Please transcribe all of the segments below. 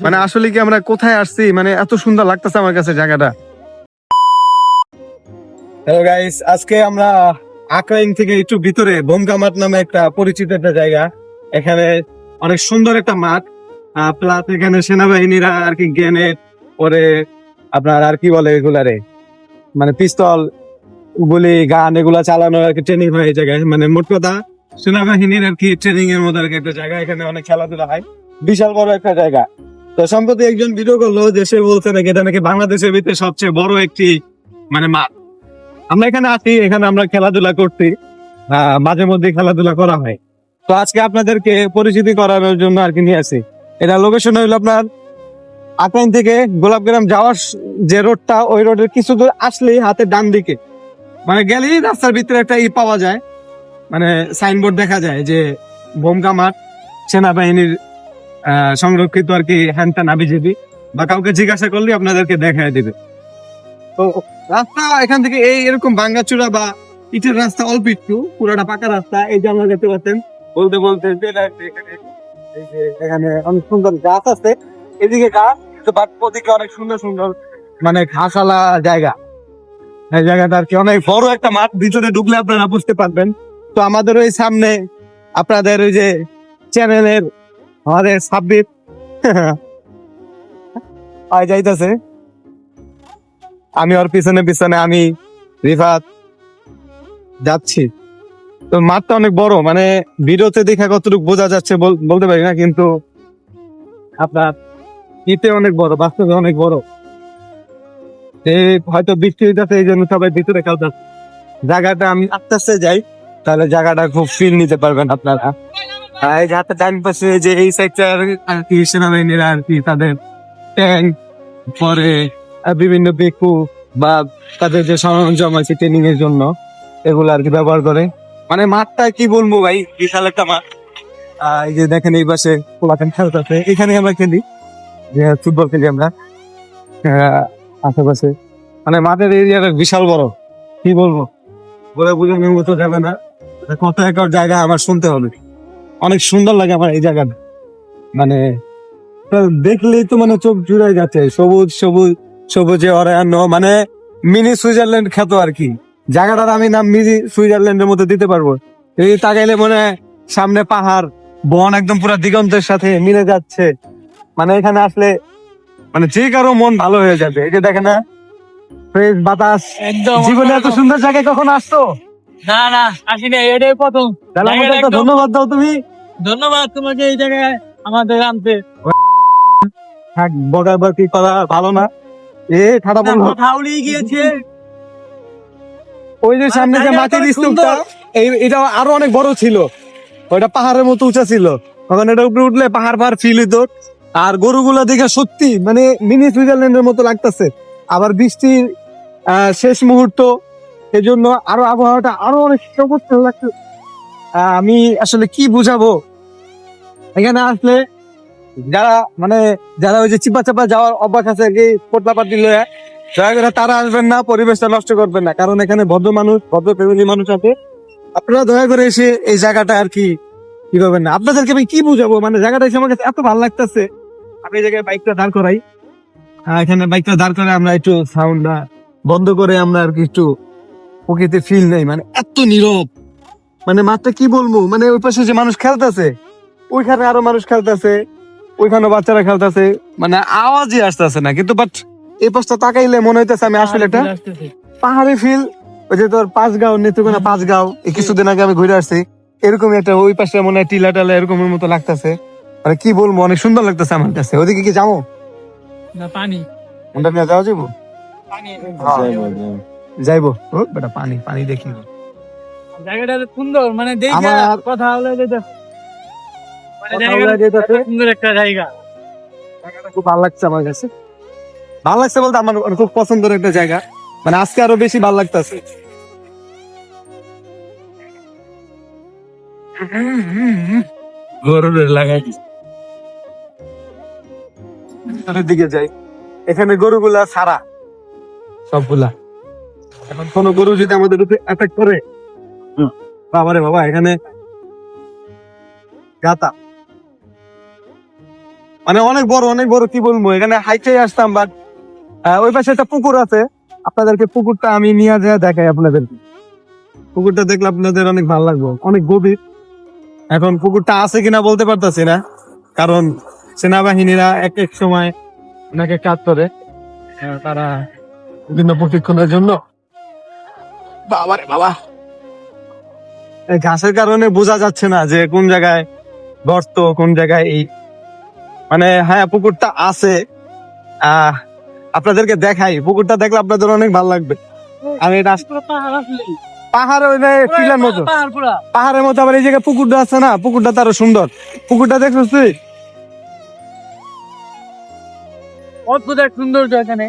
মানে আসলে কি আমরা কোথায় আসছি, মানে এত সুন্দর লাগতেছে আমার কাছে জায়গাটা। হ্যালো গাইস, আজকে আমরা আক্রাইন থেকে একটু ভিতরে ভোমকা মাঠ নামে একটা পরিচিত একটা জায়গা। এখানে অনেক সুন্দর একটা মাঠ, প্লাস এখানে সেনাবাহিনীরা আর কি গ্রেনেড পরে আপনার আর কি বলে এগুলারে, মানে পিস্তল গুলি গান এগুলা চালানোর আর কি ট্রেনিং হয় এই জায়গায়। মানে মোট কথা সেনাবাহিনীর আর কি ট্রেনিং এর মধ্যে আর কি একটা জায়গা। এখানে অনেক খেলাধুলা হয়, বিশাল বড় একটা জায়গা। তো সম্প্রতি একজন ভিডিও করলো যে সে বলছে নাকি এটা নাকি বাংলাদেশের ভিতরে সবচেয়ে বড় একটি মানে মাঠ। আমরা এখানে আছি, এখানে আমরা খেলাধুলা করছি, মাঝে মধ্যে খেলাধুলা করা হয়। তো আজকে আপনাদেরকে পরিচিতি করানোর জন্য আর কি নিয়ে আসি। এটা লোকেশন হইলো আপনার আকাইন থেকে গোলাপগ্রাম যাওয়ার যে রোডটা, ওই রোডের কিছু দূর আসলেই হাতের ডান দিকে মানে গেলেই রাস্তার ভিতরে একটা পাওয়া যায়, মানে সাইনবোর্ড দেখা যায় যে ভোমকা মাঠ সেনাবাহিনীর সংরক্ষিত আর কি হ্যানত্যান আবিজিবি, বা কাউকে জিজ্ঞাসা করলে আপনাদেরকে দেখায় দিবে। তো রাস্তা এখান থেকে এরকম ভাঙ্গাচুরা বা ইটের রাস্তা অল্প একটু, পুরোটা পাকা রাস্তা। এই যে আমরা দেখতে পাচ্ছেন বলতে বলতে এখানে অনেক সুন্দর গাছ আছে, এদিকে গাছ তো বাট ওদিকে অনেক সুন্দর সুন্দর মানে ঘাসওয়ালা জায়গা। এই জায়গাটা আর কি অনেক বড় একটা মাঠ, ভিতরে ঢুকলে আপনারা বুঝতে পারবেন। তো আমাদের ওই সামনে আপনাদের ওই যে চ্যানেলের আমাদের সাব্বির যাইতেছে, আমি ওর পিছনে পিছনে আমি রিফাত যাচ্ছি। তো মাঠটা অনেক বড়, মানে ভিডিওতে দেখা কতটুকু বোঝা যাচ্ছে বলতে পারি না, কিন্তু আপনার ইতে অনেক বড়, বাস্তবে অনেক বড়। হয়তো বৃষ্টি হইতেছে এই জন্য সবাই ভিতরে খেলতেছে। জায়গাটা আমি আস্তে আস্তে যাই, তাহলে জায়গাটা খুব ফিল নিতে পারবেন আপনারা। এই যে হাতে ডান পাশে যে এই সাইডটা আর কি সেনাবাহিনীরা আর কি তাদের ট্যাঙ্ক পরে বিভিন্ন বেকু বা তাদের যে সরঞ্জাম আছে ট্রেনিং এর জন্য এগুলো আর কি ব্যবহার করে। মানে মাঠটা কি বলবো ভাই, বিশাল একটা মাঠ। এই যে দেখেন এই পাশে পোলাকান খেলতেছে, এখানে আমরা খেলি, যে ফুটবল খেলি আমরা আশেপাশে। মানে মাঠের এরিয়াটা বিশাল বড়, কি বলবো বলে বুঝানোর মতো যাবে না। কত একর জায়গা আমার শুনতে হবে। অনেক সুন্দর লাগে আমার এই জায়গাটা, মানে দেখলেই তো মানে চোখ জুড়াই যাচ্ছে, সবুজ সবুজ সবুজে অরণ্য, মানে মিনি সুইজারল্যান্ড খ্যাত আর কি। জায়গাটার আমি নাম মিনি সুইজারল্যান্ডের মধ্যে দিতে পারবো। এই তাকাইলে মনে হয় সামনে পাহাড় বন একদম পুরো দিগন্তের সাথে মিলে যাচ্ছে। মানে এখানে আসলে মানে যে কারো মন ভালো হয়ে যাবে। এই যে দেখে না ফ্রেশ বাতাস, একদম জীবনে এত সুন্দর জায়গায় কখন আসছো? না না আসিনি, এটাই প্রথম। তাহলে আমাকে একটা ধন্যবাদ দাও তুমি। ধন্যবাদ তোমাকে এই জায়গায় আমাদের আনতে। থাক বগাবার কি করা ভালো না, ঠাডা বলবো। কথা উড়িয়ে গিয়েছে। ওই যে সামনে যে মাটির স্তূপটা, এটা আরো অনেক বড় ছিল, ওইটা পাহাড়ের মতো উঁচা ছিল। তখন এটা উপরে উঠলে পাহাড় পাহাড় ফিল হইতো। আর গরুগুলা দেখে সত্যি মানে মিনি সুইজারল্যান্ডের মতো লাগতেছে। আবার বৃষ্টির শেষ মুহূর্ত, এজন্য আরো আবহাওয়াটা আরো অনেক চমৎকার লাগছে। আমি আসলে কি বুঝাবো, এখানে আসলে যারা মানে যারা ওই যে চিপা চাপা যাওয়ার অভ্যাস আছে কি পোটলাপাটি লয়ে, দয়া করে তারা আসবেন না, পরিবেশটা নষ্ট করবেন না। কারণ এখানে ভদ্র মানুষ, ভদ্র ফ্যামিলি মানুষ আছে। আপনারা দয়া করে এসে এই জায়গাটা আর কি কি করবেন না। আপনাদেরকে আমি কি বুঝাবো, মানে জায়গাটা এসে আমার কাছে এত ভালো লাগতেছে। আমি এই জায়গায় বাইকটা দাঁড় করাই, এখানে বাইকটা দাঁড় করে আমরা একটু সাউন্ডটা বন্ধ করে আমরা আর কি একটু প্রকৃতির ফিল নেই। মানে এত নীরব, মানে মাঠটা কি বলবো, মানে ওই পাশে যে মানুষ খেলতেছে, ওইখানে আরো মানুষ খেলতেছে, ওইখানে বাচ্চারা খেলতেছে, মানে আওয়াজই আসতেছে না। কিন্তু বাট এই পাশটা তাকাইলে মনে হইতেছে আমি আসলে একটা পাহাড়ি ফিল। ওই যে তোর পাঁচগাঁও নেত্রকোনা পাঁচগাঁও এই কিছুদিন আগে আমি ঘুরে আসছি, এরকম একটা ওই পাশে মনে হয় টিলা টালা এরকমের মতো লাগতেছে। মানে কি বলবো, অনেক সুন্দর লাগতেছে আমার কাছে। ওদিকে কি যাবো? না পানি ওটা নিয়ে যাওয়া যাবো, পানি যাইবো। ও বেটা পানি পানি দেখি জায়গাটা সুন্দর, মানে দেখে আমার কথা হলে যেটা মানে কথা জায়গাটা বলে যেতেছে। সুন্দর একটা জায়গা। জায়গাটা খুব ভালো লাগছে আমার কাছে। ভালো লাগছে বলতে আমার খুব পছন্দের একটা জায়গা, মানে আজকে আরো বেশি ভালো লাগতেছে। গরুর লাগাই দিকে যাই, এখানে গরুগুলা সারা সবগুলা। এখন কোন গরু যদি আমাদের উপরে অ্যাটাক করে, বাবারে বাবা, এখানে গাতা মানে অনেক বড় কি বলবো, এখানে হাইটে আসতাম, বাট ওই পাশে একটা পুকুর আছে, আপনাদেরকে পুকুরটা আমি নিয়ে যা দেখাই আপনাদের। পুকুরটা দেখলে আপনাদের অনেক ভালো লাগবে, অনেক গভীর। এখন পুকুরটা আছে কিনা বলতে পারতাছি না, কারণ সেনাবাহিনীরা এক এক সময় ওনাকে কাজ করে, তারা বিভিন্ন প্রশিক্ষণের জন্য। বাবারে বাবা, এই ঘাসের কারণে বোঝা যাচ্ছে না যে কোন জায়গায় গর্ত, কোন জায়গায় এই, মানে হ্যাঁ পুকুরটা আছে। আপনাদেরকে দেখাই, পুকুরটা দেখলে আপনাদের অনেক ভালো লাগবে। আমি এটা পুরো পাহাড় আসলে পাহাড় ওই টিলার মতো, পাহাড় পুরা পাহাড়ের মতো, আবার এই জায়গায় পুকুরটা আছে না, পুকুরটা তারও সুন্দর। পুকুরটা দেখছিস তুই? অদ্ভুত এক সৌন্দর্য এখানে।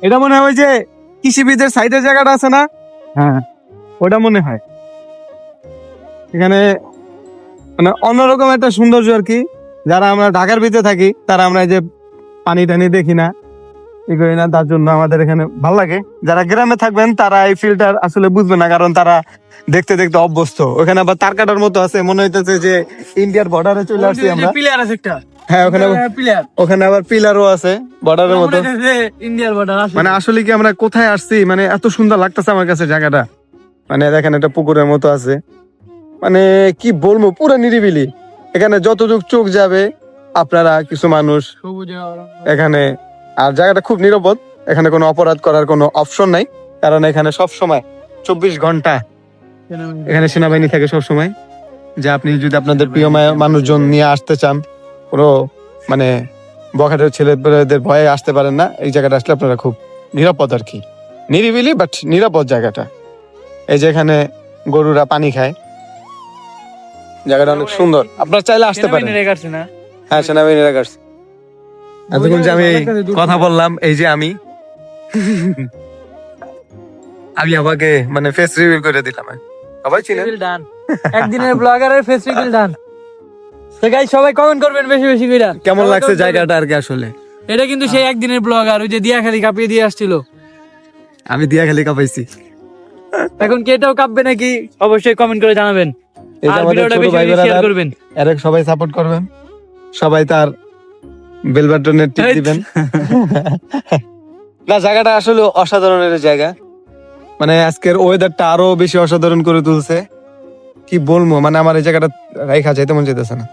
এটা মনে হয় ওই যে কৃষিবিদের সাইডের জায়গাটা আছে না, হ্যাঁ ওটা মনে হয়। এখানে মানে অন্যরকম একটা সৌন্দর্য আর কি। যারা আমরা ঢাকার ভিতরে থাকি তারা আমরা এই যে পানি টানি দেখি না, ই করি না, তার জন্য আমাদের এখানে ভালো লাগে। যারা গ্রামে থাকবেন তারা এই ফিল্টার আসলে বুঝবে না, কারণ তারা দেখতে দেখতে অভ্যস্ত। ওখানে আবার তার কাটার মতো আছে, মনে হইতেছে যে ইন্ডিয়ার বর্ডারে চলে আসছি আমরা। প্লেয়ার আছে একটা, হ্যাঁ প্লেয়ার ওখানে আবার পিলারও আছে বর্ডারের মতো। ইন্ডিয়ার বর্ডার আছে। মানে আসলে কি আমরা কোথায় আসছি, মানে এত সুন্দর লাগতেছে আমার কাছে জায়গাটা। মানে দেখেন একটা পুকুরের মতো আছে, মানে কি বলবো, পুরো নিরিবিলি। এখানে যতটুক চোখ যাবে আপনারা কিছু মানুষ সবুজ এখানে, আর জায়গাটা খুব নিরাপদ। এখানে কোনো অপরাধ করার কোনো অপশন নাই, কারণ এখানে সব সময় 24 ঘন্টা এখানে সেনাবাহিনী থাকে সব সময়। যে আপনি যদি আপনাদের প্রিয় মানুষজন নিয়ে আসতে চান, কোনো মানে বখাটের ছেলেদের ভয়ে আসতে পারেন না। এই জায়গাটা আসলে আপনারা খুব নিরাপদ আর কি, নিরিবিলি বাট নিরাপদ জায়গাটা। এই যে এখানে গরুরা পানি খায়, জায়গাটা অনেক সুন্দর, আপনারা চাইলে আসতে পারেন। হ্যাঁ সেনাবাহিনীরা কাছে। এতক্ষণ যে আমি কথা বললাম, এই যে আমি আমাকে মানে ফেস রিভিল করে দিলাম, সবাই চিনেন। ডান, একদিনের ব্লগারের ফেস রিভিল ডান। তো গাইস সবাই কমেন্ট করবেন বেশি বেশি কইরা, কেমন লাগছে জায়গাটা আর কি। আসলে এটা কিন্তু সেই একদিনের ব্লগার, ওই যে দিয়াখালি কাঁপিয়ে দিয়ে আসছিল। আমি দিয়া খালি কাঁপাইছি। এখন কি এটাও কাঁপবে নাকি অবশ্যই কমেন্ট করে জানাবেন, এই যে আর আমাদের ভিডিওটা ছোট বেশি ভাই বেশি শেয়ার বেড়াদার, করবেন। এর সবাই সাপোর্ট করবেন, সবাই তার বেল বাটনে টিপ দিবেন। না জায়গাটা আসলে অসাধারণের জায়গা, মানে আজকের ওয়েদারটা আরো বেশি অসাধারণ করে তুলছে। কি বলবো, মানে আমার এই জায়গাটা রাইখা যাইতে মন চাইতেছে না।